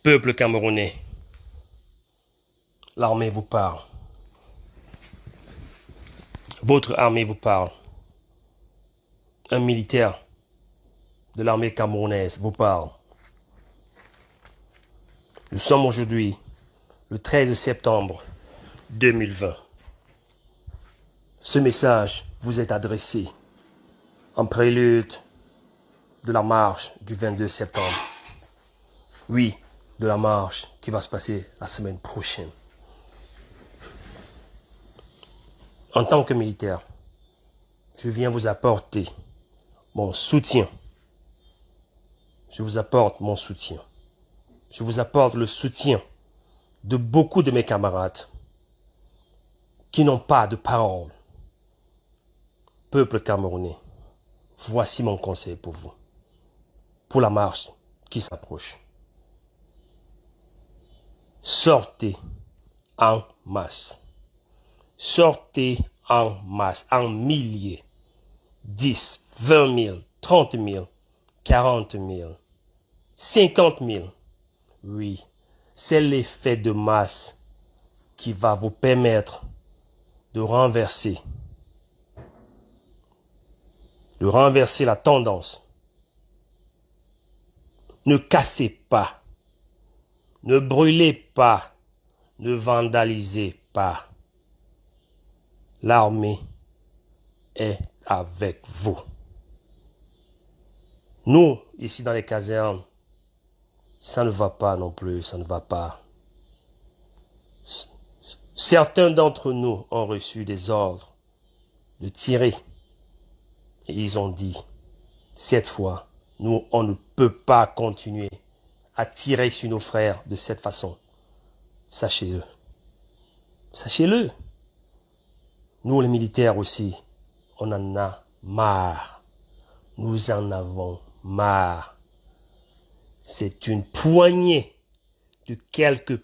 Peuple camerounais, l'armée vous parle. Votre armée vous parle. Un militaire de l'armée camerounaise vous parle. Nous sommes aujourd'hui le 13 septembre 2020. Ce message vous est adressé en prélude de la marche du 22 septembre. Oui, de la marche qui va se passer la semaine prochaine. En tant que militaire, je viens vous apporter mon soutien. Je vous apporte mon soutien. Je vous apporte le soutien de beaucoup de mes camarades qui n'ont pas de parole. Peuple camerounais, voici mon conseil pour vous, pour la marche qui s'approche. Sortez en masse. Sortez en masse, en milliers. 10, 20 000, 30 000, 40 000, 50 000. Oui, c'est l'effet de masse qui va vous permettre de renverser la tendance. Ne cassez pas, ne brûlez pas, ne vandalisez pas. L'armée est avec vous. Nous, ici dans les casernes, ça ne va pas non plus, ça ne va pas. Certains d'entre nous ont reçu des ordres de tirer. Et ils ont dit, cette fois, nous, on ne peut pas continuer à tirer sur nos frères de cette façon. Sachez-le. Sachez-le. Nous, les militaires aussi, on en a marre. Nous en avons marre. C'est une poignée de quelques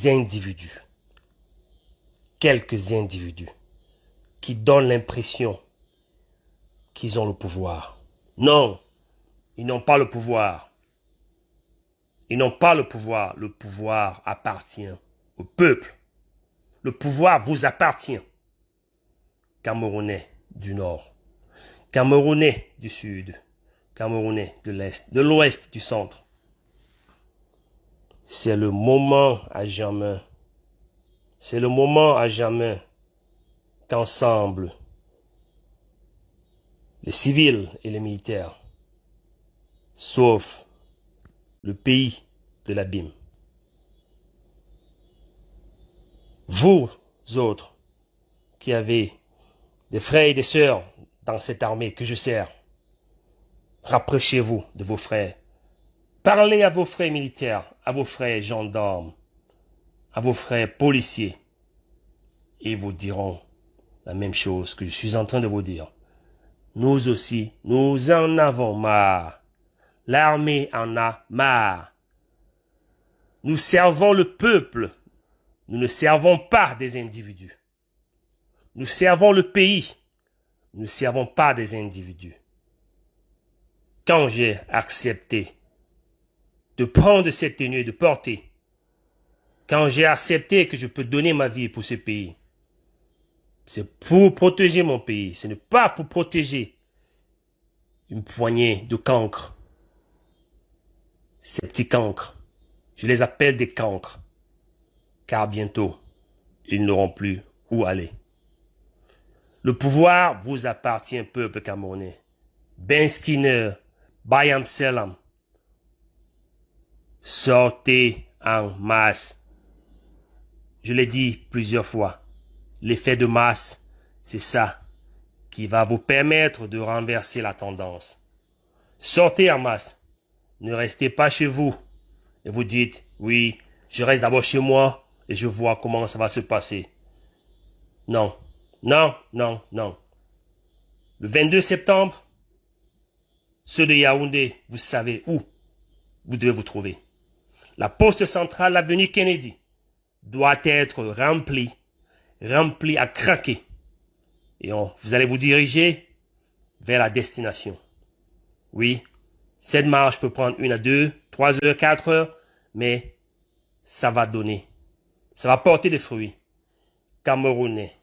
individus qui donnent l'impression qu'ils ont le pouvoir. Non, ils n'ont pas le pouvoir. Ils n'ont pas le pouvoir. Le pouvoir appartient au peuple. Le pouvoir vous appartient. Camerounais du Nord, Camerounais du Sud, Camerounais de l'Est, de l'Ouest, du Centre. C'est le moment à jamais. C'est le moment à jamais qu'ensemble, les civils et les militaires sauvent le pays de l'abîme. Vous autres qui avez des frères et des sœurs dans cette armée que je sers, rapprochez-vous de vos frères. Parlez à vos frères militaires, à vos frères gendarmes, à vos frères policiers. Ils vous diront la même chose que je suis en train de vous dire. Nous aussi, nous en avons marre. L'armée en a marre. Nous servons le peuple. Nous ne servons pas des individus. Nous servons le pays. Nous ne servons pas des individus. Quand j'ai accepté de prendre cette tenue et de porter, quand j'ai accepté que je peux donner ma vie pour ce pays, c'est pour protéger mon pays. Ce n'est pas pour protéger une poignée de cancres. Ces petits cancres, je les appelle des cancres, car bientôt, ils n'auront plus où aller. Le pouvoir vous appartient, peuple camerounais. Ben Skinner, Bayam Selam. Sortez en masse. Je l'ai dit plusieurs fois. L'effet de masse, c'est ça qui va vous permettre de renverser la tendance. Sortez en masse. Ne restez pas chez vous. Et vous dites, oui, je reste d'abord chez moi et je vois comment ça va se passer. Non, non, non, non. Le 22 septembre, ceux de Yaoundé, vous savez où vous devez vous trouver. La poste centrale, l'avenue Kennedy, doit être remplie à craquer. Et vous allez vous diriger vers la destination. Oui, cette marche peut prendre 1 à 2, 3 heures, 4 heures, mais ça va donner, ça va porter des fruits. Camerounais,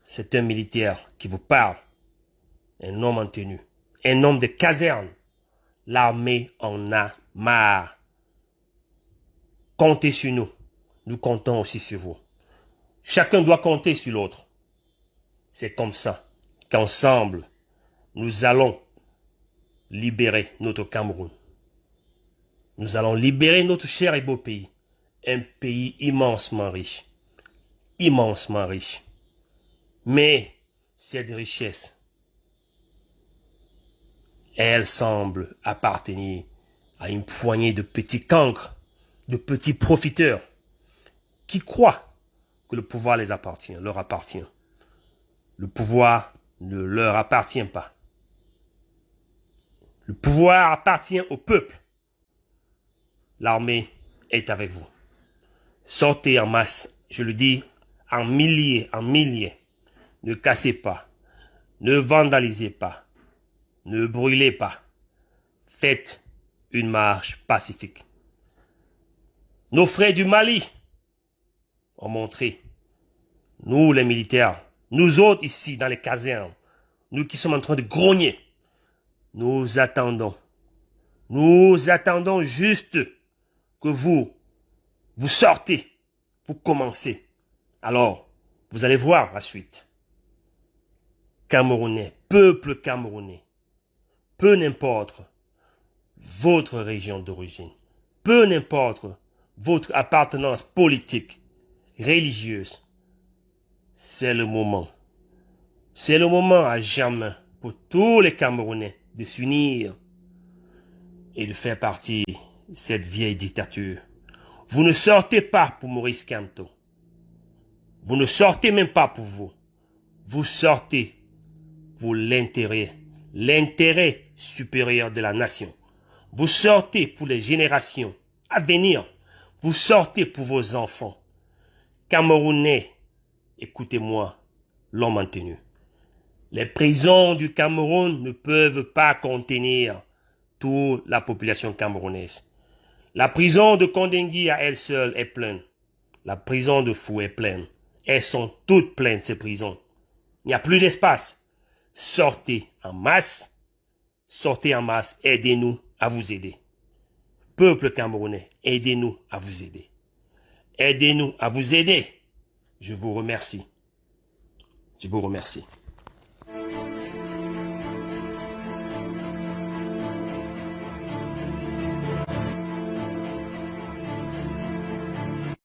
c'est un militaire qui vous parle, un homme en tenue, un homme de caserne. L'armée en a marre. Comptez sur nous, nous comptons aussi sur vous. Chacun doit compter sur l'autre. C'est comme ça qu'ensemble, nous allons libérer notre Cameroun. Nous allons libérer notre cher et beau pays. Un pays immensement riche. Immensement riche. Mais cette richesse, elle semble appartenir à une poignée de petits cancres, de petits profiteurs, qui croient que le pouvoir les appartient, leur appartient. Le pouvoir ne leur appartient pas. Le pouvoir appartient au peuple. L'armée est avec vous. Sortez en masse, je le dis, en milliers, en milliers. Ne cassez pas, ne vandalisez pas, ne brûlez pas. Faites une marche pacifique. Nos frères du Mali ont montré, nous les militaires, nous autres ici dans les casernes, nous qui sommes en train de grogner, nous attendons juste que vous sortez, vous commencez. Alors, vous allez voir la suite. Camerounais, peuple camerounais, peu n'importe votre région d'origine, peu n'importe votre appartenance politique, religieuse, c'est le moment à jamais pour tous les Camerounais de s'unir et de faire partie de cette vieille dictature. Vous ne sortez pas pour Maurice Kamto. Vous ne sortez même pas pour vous. Vous sortez pour l'intérêt supérieur de la nation. Vous sortez pour les générations à venir. Vous sortez pour vos enfants. Camerounais, écoutez-moi, l'homme en tenue. Les prisons du Cameroun ne peuvent pas contenir toute la population camerounaise. La prison de Kondengui à elle seule est pleine. La prison de Fou est pleine. Elles sont toutes pleines, ces prisons. Il n'y a plus d'espace. Sortez en masse, aidez-nous à vous aider. Peuple camerounais, aidez-nous à vous aider. Aidez-nous à vous aider. Je vous remercie. Je vous remercie.